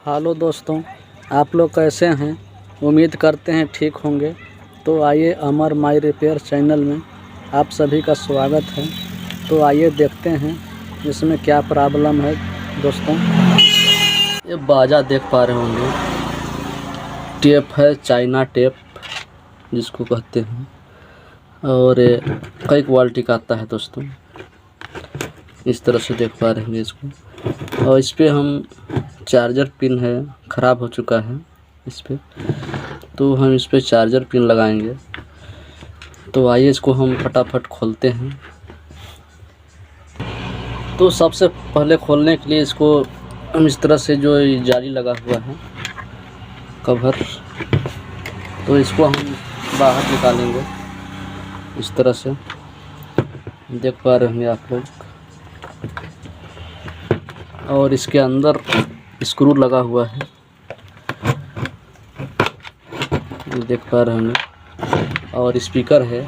Hello दोस्तों, आप लोग कैसे हैं। उम्मीद करते हैं ठीक होंगे। तो आइए अमर माई रिपेयर चैनल में आप सभी का स्वागत है। तो आइए देखते हैं इसमें क्या प्रॉब्लम है। दोस्तों, ये बाजा देख पा रहे होंगे, टेप है, चाइना टेप जिसको कहते हैं, और कई क्वालिटी का आता है दोस्तों। इस तरह से देख पा रहे हैं इसको, और इस पर हम चार्जर पिन है, ख़राब हो चुका है इस पर, तो हम इस पर चार्जर पिन लगाएंगे। तो आइए इसको हम फटाफट खोलते हैं। तो सबसे पहले खोलने के लिए इसको हम इस तरह से, जो जाली लगा हुआ है कवर, तो इसको हम बाहर निकालेंगे इस तरह से। देख पा रहे होंगे आप लोग, और इसके अंदर स्क्रू लगा हुआ है, देख पा रहे होंगे, और स्पीकर है,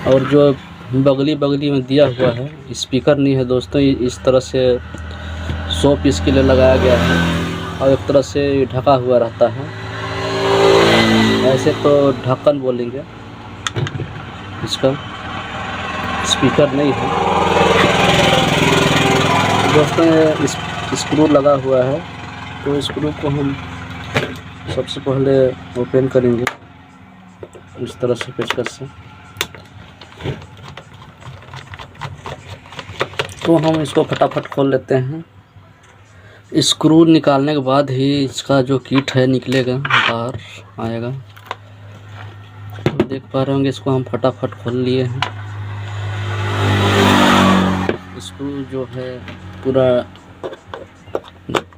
और जो बगली में दिया हुआ है स्पीकर नहीं है दोस्तों। इस तरह से 100 पीस के लिए लगाया गया है, और एक तरह से ढका हुआ रहता है। ऐसे तो ढक्कन बोलेंगे इसका, स्पीकर नहीं है दोस्तों। इस स्क्रू लगा हुआ है, तो स्क्रू को हम सबसे पहले ओपन करेंगे इस तरह से पेचकस से। तो हम इसको फटाफट खोल लेते हैं। स्क्रू निकालने के बाद ही इसका जो किट है निकलेगा, बाहर आएगा। तो देख पा रहे होंगे, इसको हम फटाफट खोल लिए हैं। स्क्रू जो है पूरा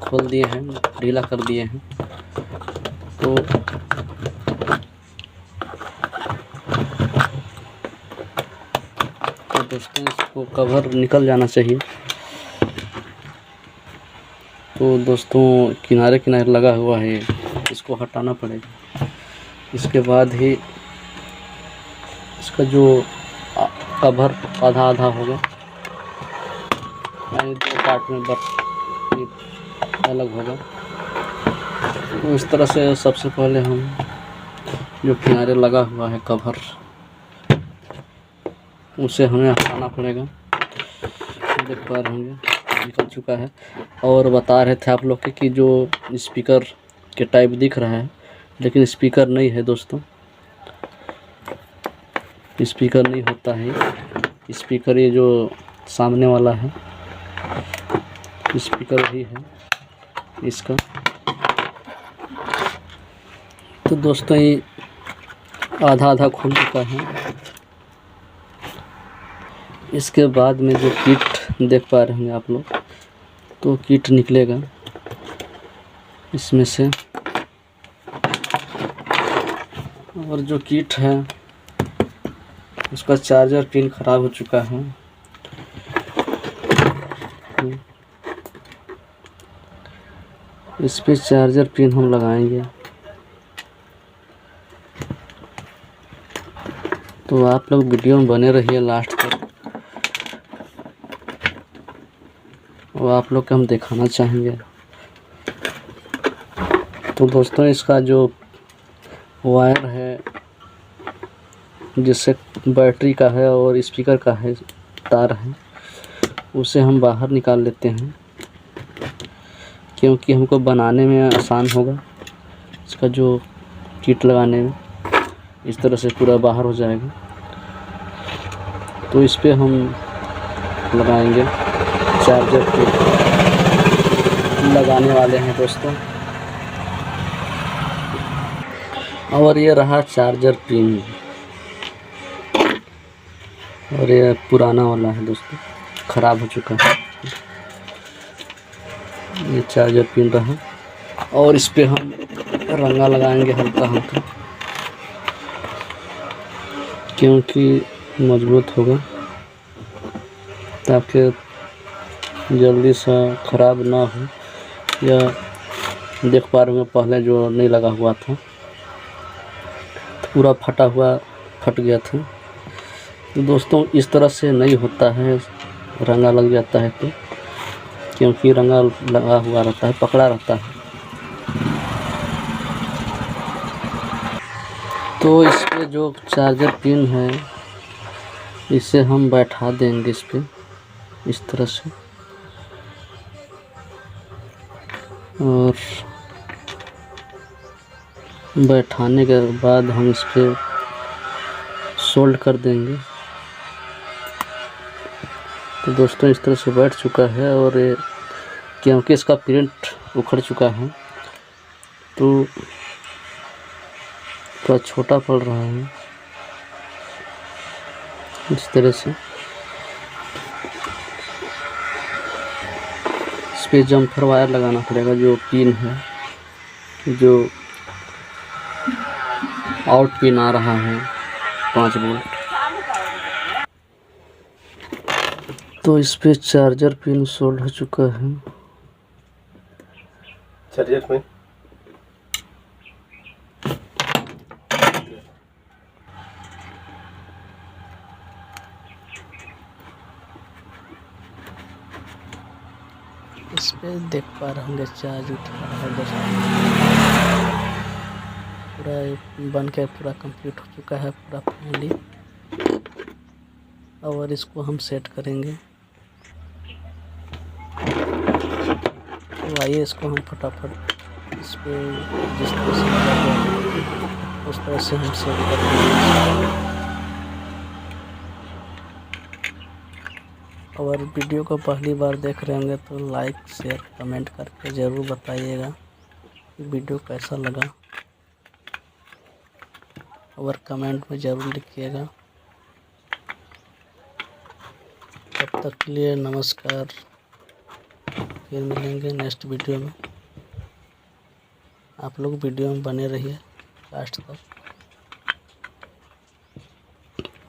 खोल दिए हैं, ढीला कर दिए हैं। तो दोस्तों, इसको कवर निकल जाना चाहिए। तो दोस्तों, किनारे लगा हुआ है, इसको हटाना पड़ेगा। इसके बाद ही इसका जो कवर आधा होगा, यानी 2 पार्ट में अलग होगा। तो इस तरह से सबसे पहले हम जो किनारे लगा हुआ है कवर, उसे हमें हटाना पड़ेगा। देख पा रहे होंगे निकल चुका है। और बता रहे थे आप लोग के कि जो स्पीकर के टाइप दिख रहा है, लेकिन स्पीकर नहीं है दोस्तों, स्पीकर नहीं होता है। स्पीकर ये जो सामने वाला है स्पीकर ही है इसका। तो दोस्तों, ये आधा खुल चुका है। इसके बाद में जो किट देख पा रहे होंगे आप लोग, तो किट निकलेगा इसमें से। और जो किट है उसका चार्जर पिन ख़राब हो चुका है। इस पे चार्जर पिन हम लगाएंगे। तो आप लोग वीडियो में बने रहिए लास्ट तक, और आप लोग को हम दिखाना चाहेंगे। तो दोस्तों, इसका जो वायर है, जिससे बैटरी का है और स्पीकर का है तार है, उसे हम बाहर निकाल लेते हैं, क्योंकि हमको बनाने में आसान होगा। इसका जो किट लगाने में इस तरह से पूरा बाहर हो जाएगा। तो इस पे हम लगाएंगे चार्जर पिन, लगाने वाले हैं दोस्तों। और ये रहा चार्जर पिन, और ये पुराना वाला है दोस्तों, ख़राब हो चुका है। ये चार्जर पिन रहा, और इस पे हम रंगा लगाएंगे हल्का, क्योंकि मजबूत होगा, ताकि जल्दी से ख़राब ना हो। या देख पा रहे हैं, पहले जो नहीं लगा हुआ था पूरा फट गया था। तो दोस्तों, इस तरह से नहीं होता है, रंगा लग जाता है। क्योंकि रंगा लगा हुआ रहता है, पकड़ा रहता है। तो इस पे जो चार्जर पिन है इसे हम बैठा देंगे इस पे इस तरह से, और बैठाने के बाद हम इस पे सोल्ड कर देंगे। तो दोस्तों इस तरह से बैठ चुका है, और ये क्योंकि इसका प्रिंट उखड़ चुका है तो थोड़ा छोटा पड़ रहा है। इस तरह से इस पे जम्फर वायर लगाना पड़ेगा, जो पिन है, जो आउट पिन आ रहा है 5 वोल्ट। तो इस पे चार्जर पिन सोल्ड हो चुका है। चार्जर में इस पे देख पा रहे होंगे चार्ज उठ रहा है दोस्तों, पूरा बन के पूरा कंप्लीट हो चुका है पूरा फाइनली। और इसको हम सेट करेंगे। तो आइए इसको हम फटाफट इस पे जिस तरह से लगा हुआ है उस तरह से हम सेट करेंगे। और वीडियो को पहली बार देख रहे होंगे तो लाइक शेयर कमेंट करके ज़रूर बताइएगा कि वीडियो कैसा लगा, और कमेंट में ज़रूर लिखिएगा। तब तक के लिए नमस्कार, फिर मिलेंगे नेक्स्ट वीडियो में। आप लोग वीडियो में बने रहिए लास्ट तक,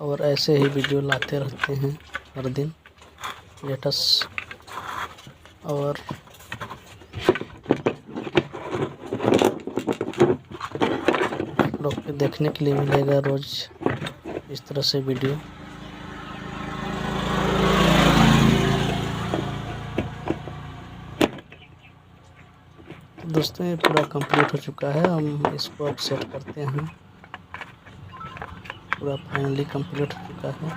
और ऐसे ही वीडियो लाते रहते हैं हर दिन लेटेस्ट, और आप लोग को देखने के लिए मिलेगा रोज़ इस तरह से वीडियो। दोस्तों ये पूरा कंप्लीट हो चुका है, हम इसको अब सेट करते हैं। पूरा फाइनली कंप्लीट हो चुका है।